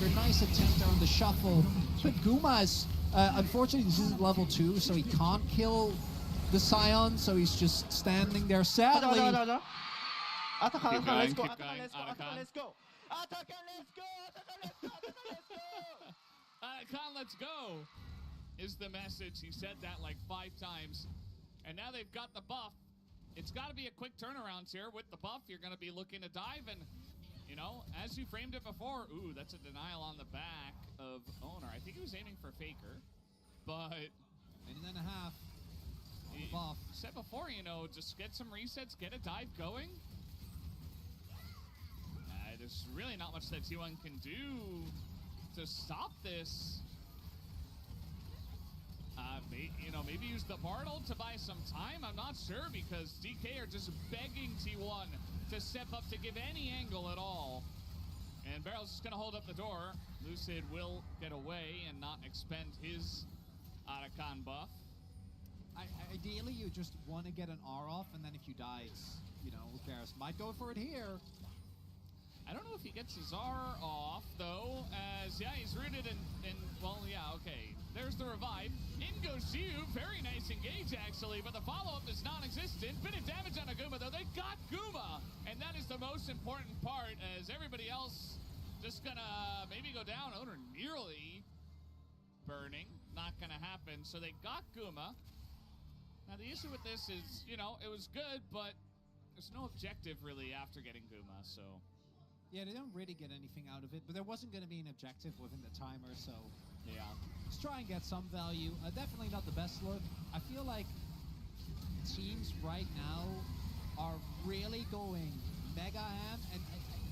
Showmaker, nice attempt there on the shuffle. But Guma is, unfortunately, this isn't level 2, so he can't kill the Scion, so he's just standing there sadly. Atakan, let's go. Atakan, let's go. Atakan, let's go. Atakan, let's go. Atakan, let's go is the message. He said that like 5 times. And now they've got the buff. It's got to be a quick turnaround here. With the buff, you're going to be looking to dive. And, you know, as you framed it before, ooh, that's a denial on the back of Owner. I think he was aiming for Faker. But... Minute and a half. He buff. Said before, you know, just get some resets, get a dive going. There's really not much that T1 can do to stop this. Maybe use the Bartle to buy some time. I'm not sure because DK are just begging T1 to step up to give any angle at all. And Barrel's just going to hold up the door. Lucid will get away and not expend his Atakan buff. Ideally, you just want to get an R off, and then if you die, it's, you know, who cares? Might go for it here. I don't know if he gets his R off, though, as, yeah, he's rooted in well, yeah, okay. There's the revive. In goes Xiu. Very nice engage, actually, but the follow-up is non-existent. Bit of damage on Aguma, though. They got Guma, and that is the most important part, as everybody else just gonna maybe go down. Owner nearly burning. Not gonna happen, so they got Guma. Now, the issue with this is, you know, it was good, but there's no objective, really, after getting Guma, so... Yeah, they don't really get anything out of it, but there wasn't going to be an objective within the timer, so... Yeah. Let's try and get some value. Definitely not the best look. I feel like teams right now are really going mega ham, and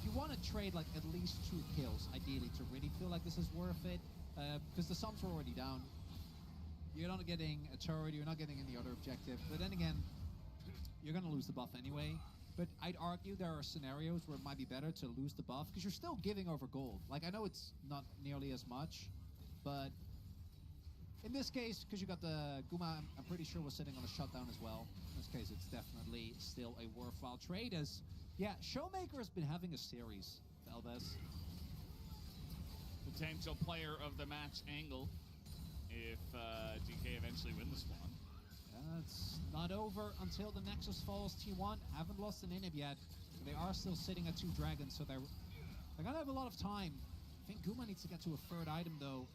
you want to trade like at least 2 kills, ideally, to really feel like this is worth it, because the sums are already down. You're not getting a turret, you're not getting any other objective, but then again, you're going to lose the buff anyway. But I'd argue there are scenarios where it might be better to lose the buff, because you're still giving over gold. Like, I know it's not nearly as much, but in this case, because you got the Guma, I'm pretty sure was sitting on a shutdown as well. In this case, it's definitely still a worthwhile trade, as, yeah, Showmaker has been having a series, Valdez. Potential player of the match angle if DK eventually win this one. It's not over until the Nexus falls. T1 haven't lost an inhib yet. They are still sitting at 2 dragons, so they're gonna have a lot of time. I think Guma needs to get to a 3rd item, though.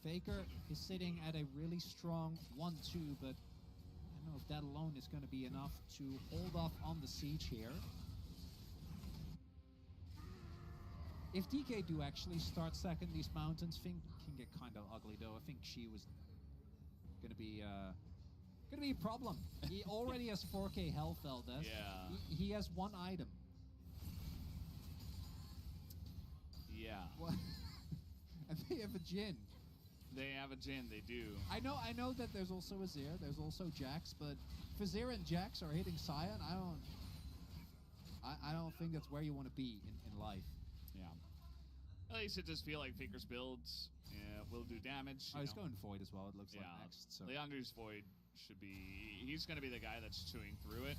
Faker is sitting at a really strong 1-2, but I don't know if that alone is going to be enough to hold off on the siege here. If DK do actually start stacking these mountains, things can get kind of ugly, though. I think she was gonna be a problem. He already has 4k health, Valdez. Yeah. He has 1 item. Yeah. What? And they have a Jhin. They have a Jhin, they do. I know that there's also Azir, there's also Jax, but if Azir and Jax are hitting Scion, I don't think that's where you want to be in life. Yeah. At least it just feel like Faker's builds will do damage. Oh, he's going Void as well, it looks like next. So. Leandre's Void should be... He's going to be the guy that's chewing through it.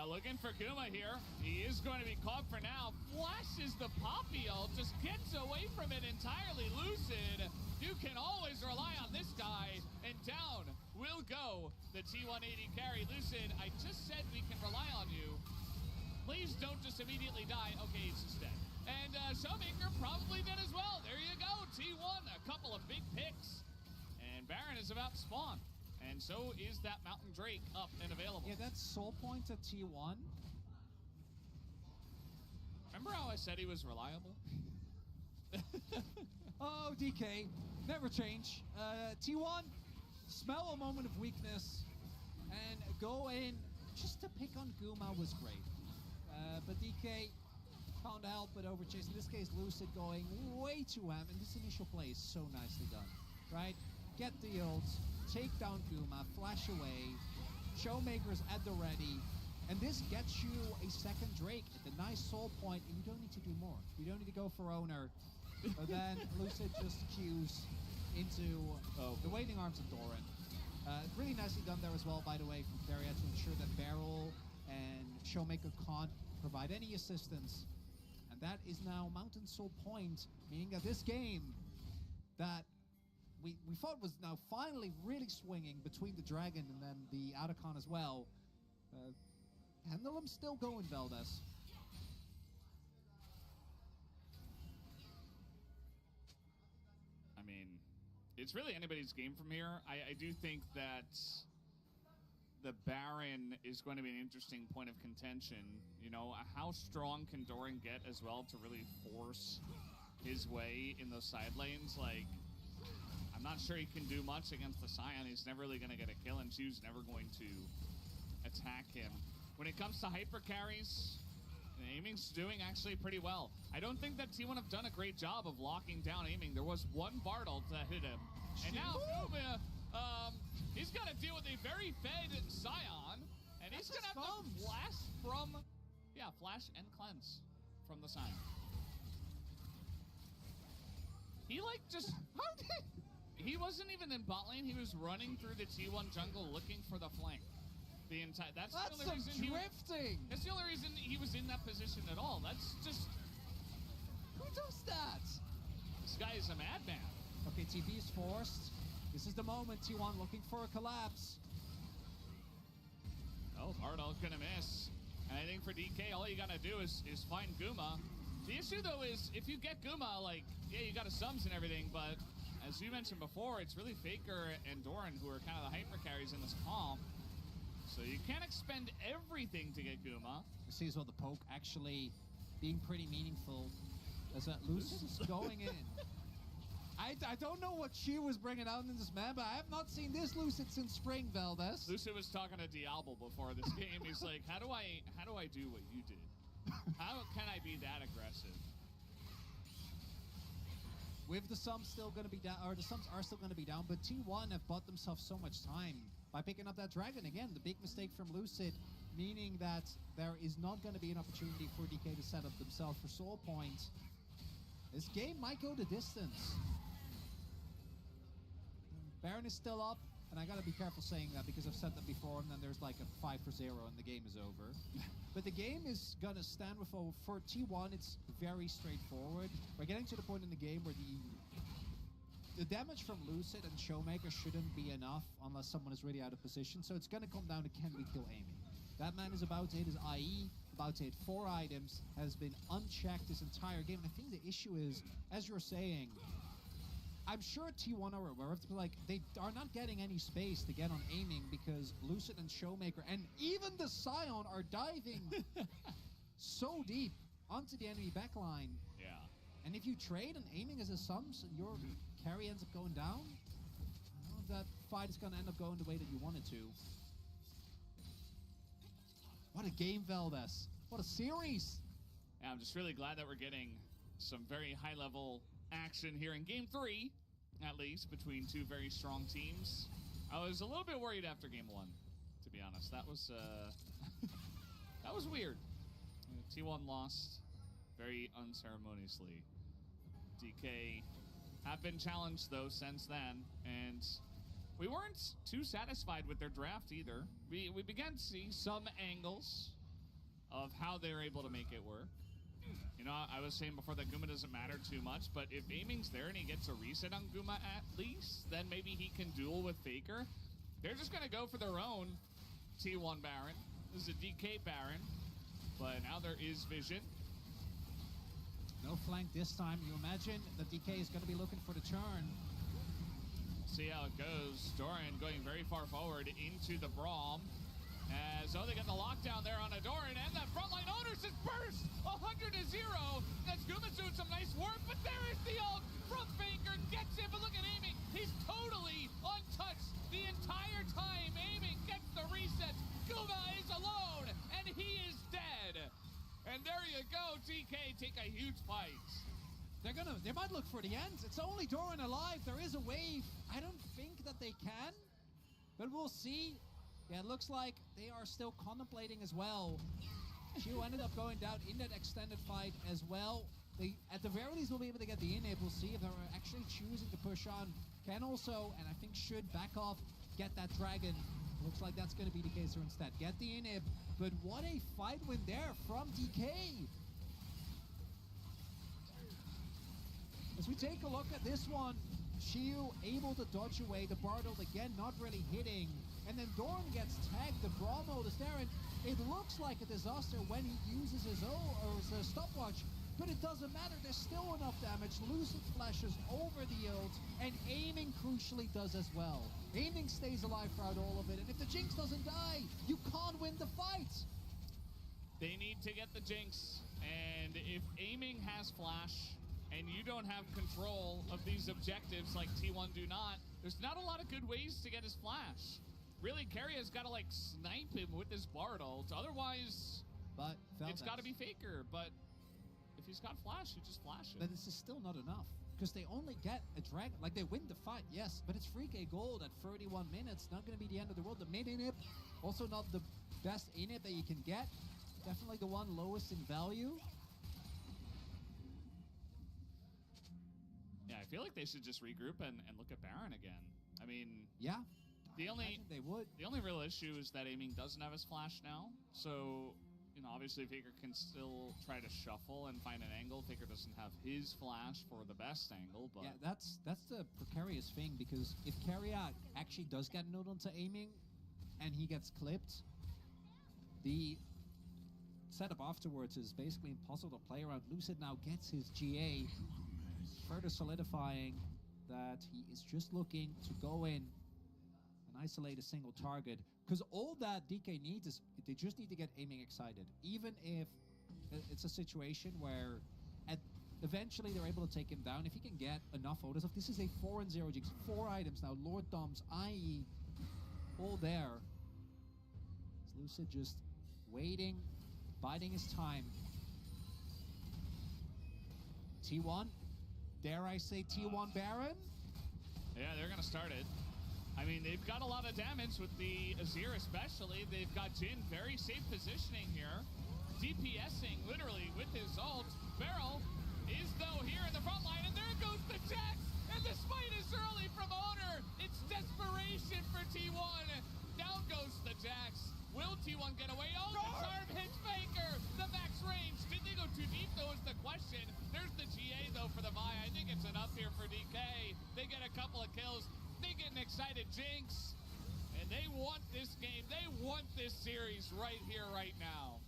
Looking for Guma here. He is going to be caught for now. Flashes the Poppy ult, just gets away from it entirely. Lucid, you can always rely on this guy. And down will go the T180 carry. Lucid, I just said we can rely on you. Please don't just immediately die. Okay, he's just dead. And Showmaker probably dead as well. There you go, T1, a couple of big picks. And Baron is about to spawn. And so is that Mountain Drake up and available. Yeah, that's soul point at T1. Remember how I said he was reliable? Oh, DK, never change. T1, smell a moment of weakness and go in just to pick on Guma was great. But DK can't help but overchase. In this case, Lucid going way too ham, and this initial play is so nicely done, right? Get the ult, take down Guma, flash away, Showmaker's at the ready, and this gets you a second Drake at the nice soul point, and you don't need to do more. You don't need to go for Owner, but then Lucid just queues into the waiting arms of Doran. Really nicely done there as well, by the way, from Keria to ensure that Barrel and Showmaker can't provide any assistance. And And that is now Mountain Soul Point, meaning that this game that we thought was now finally really swinging between the Dragon and then the Otacon as well. Pendulum's still going, Valdez. I mean, it's really anybody's game from here. I do think that the Baron is going to be an interesting point of contention. You know, how strong can Doran get as well to really force his way in those side lanes? Like, I'm not sure he can do much against the Scion. He's never really going to get a kill, and Chu's never going to attack him. When it comes to hyper carries, Aiming's doing actually pretty well. I don't think that T1 have done a great job of locking down Aiming. There was one Bartle that hit him. And now Kuma, he's got to deal with a very fed Scion, and he's going to have to flash from, flash and cleanse from the Scion. He like just, he wasn't even in bot lane. He was running through the T1 jungle looking for the flank. The entire, that's the only reason drifting. That's the only reason he was in that position at all. That's just, who does that? This guy is a madman. Okay, TP is forced. This is the moment, T1 looking for a collapse. Oh, Bardo's gonna miss. And I think for DK, all you gotta do is find Guma. The issue though is, if you get Guma, like, yeah, you got a sums and everything, but as you mentioned before, it's really Faker and Doran who are kind of the hyper carries in this comp. So you can't expend everything to get Guma. You see as well the poke actually being pretty meaningful. As that Lucid is going in. I don't know what she was bringing out in this man, but I have not seen this Lucid since spring, Valdez. Lucid was talking to Diablo before this game. He's like, how do I do what you did? How can I be that aggressive? With the sums still going to be down, or the sums are still going to be down, but T1 have bought themselves so much time by picking up that Dragon. Again, the big mistake from Lucid, meaning that there is not going to be an opportunity for DK to set up themselves for Soul Point. This game might go the distance. Baron is still up, and I gotta be careful saying that because I've said that before, and then there's like a 5-0 and the game is over. But the game is gonna stand with, for T1, it's very straightforward. We're getting to the point in the game where the damage from Lucid and Showmaker shouldn't be enough unless someone is really out of position. So it's gonna come down to, can we kill Amy? That man is about to hit his IE, about to hit 4 items, has been unchecked this entire game. And I think the issue is, as you're saying, I'm sure T1 are aware of it, but like, they are not getting any space to get on Aiming because Lucid and Showmaker and even the Scion are diving so deep onto the enemy backline. Yeah. And if you trade and Aiming as a sums and your carry ends up going down, that fight is going to end up going the way that you want it to. What a game, Valdez. What a series. Yeah, I'm just really glad that we're getting some very high-level action here in Game 3, at least, between two very strong teams. I was a little bit worried after Game 1, to be honest. That was, that was weird. T1 lost very unceremoniously. DK have been challenged, though, since then, and we weren't too satisfied with their draft either. We began to see some angles of how they're able to make it work. You know, I was saying before that Guma doesn't matter too much, but if Aiming's there and he gets a reset on Guma at least, then maybe he can duel with Faker. They're just going to go for their own T1 Baron. This is a DK Baron, but now there is vision. No flank this time. You imagine the DK is going to be looking for the turn. See how it goes. Doran going very far forward into the Braum. As they get the lockdown there on a Doran, and that frontline owners just burst 100-0. That's Guma's doing some nice work, but there is the ult from Faker, gets it, but look at Aiming. He's totally untouched the entire time. Aiming gets the reset. Guma is alone, and he is dead. And there you go, DK take a huge fight. They might look for the end. It's only Doran alive. There is a wave. I don't think that they can, but we'll see. Yeah, it looks like they are still contemplating as well. Chu ended up going down in that extended fight as well. They, at the very least, will be able to get the inhib. We'll see if they're actually choosing to push on. Can also, and I think should back off, get that dragon. Looks like that's going to be the case here instead. Get the inhib, but what a fight win there from DK. As we take a look at this one, Shiu able to dodge away, the Bardold again not really hitting, and then Doran gets tagged, the Brawl mode is there, and it looks like a disaster when he uses his stopwatch, but it doesn't matter, there's still enough damage. Lucid flashes over the ult, and aiming crucially does as well. Aiming stays alive throughout all of it, and if the Jinx doesn't die, you can't win the fight. They need to get the Jinx, and if aiming has flash, and you don't have control of these objectives like T1 do not, there's not a lot of good ways to get his flash. Really, Carrier's got to like snipe him with his Bard ult, otherwise But it's got to be Faker, but if he's got flash, you just flash it. But this is still not enough, because they only get a dragon, like they win the fight, yes, but it's 3k gold at 31 minutes, not going to be the end of the world. The mid inhib, also not the best inhib that you can get, definitely the one lowest in value. Yeah, I feel like they should just regroup and look at Baron again. I mean, Yeah, the only they would. the only real issue is that aiming doesn't have his flash now. So, you know, obviously Faker can still try to shuffle and find an angle. Faker doesn't have his flash for the best angle, but Yeah, that's the precarious thing, because if Carrier actually does get node onto aiming and he gets clipped, the setup afterwards is basically impossible to play around. Lucid now gets his GA, further solidifying that he is just looking to go in and isolate a single target, because all that DK needs is they just need to get aiming excited. Even if it's a situation where eventually they're able to take him down, if he can get enough orders of, this is a 4-0 Jinx, 4 items now, Lord Doms, IE, all there. It's Lucid just waiting, biding his time. T1, dare I say T1 Baron? yeah, they're going to start it. I mean, they've got a lot of damage with the Azir especially. They've got Jhin very safe positioning here. DPSing literally with his ult. Beryl is though here in the front line, and there goes the Jax! And the smite is early from Owner! It's desperation for T1! Down goes the Jax. Will T1 get away? Oh, the charm hits Faker! The max range! Did they go too deep though is the question. There's the GA though for the Vi. I think it's enough here for DK. They get a couple of kills. They get an excited Jinx. And they want this game. They want this series right here, right now.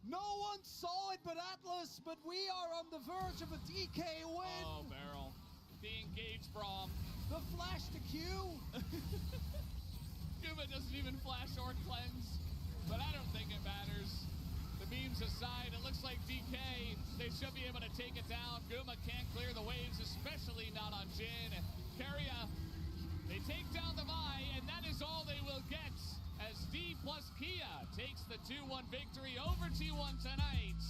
No one saw it but Atlas, but we are on the verge of a DK win. Oh, Beryl. The engaged Braum. The flash to Q. Guma doesn't even flash or cleanse, but I don't think it matters. The beams aside, it looks like DK, they should be able to take it down. Guma can't clear the waves, especially not on Jhin. Keria, they take down the Vi, and that is all they will get as D plus Kia takes the 2-1 victory over T1 tonight.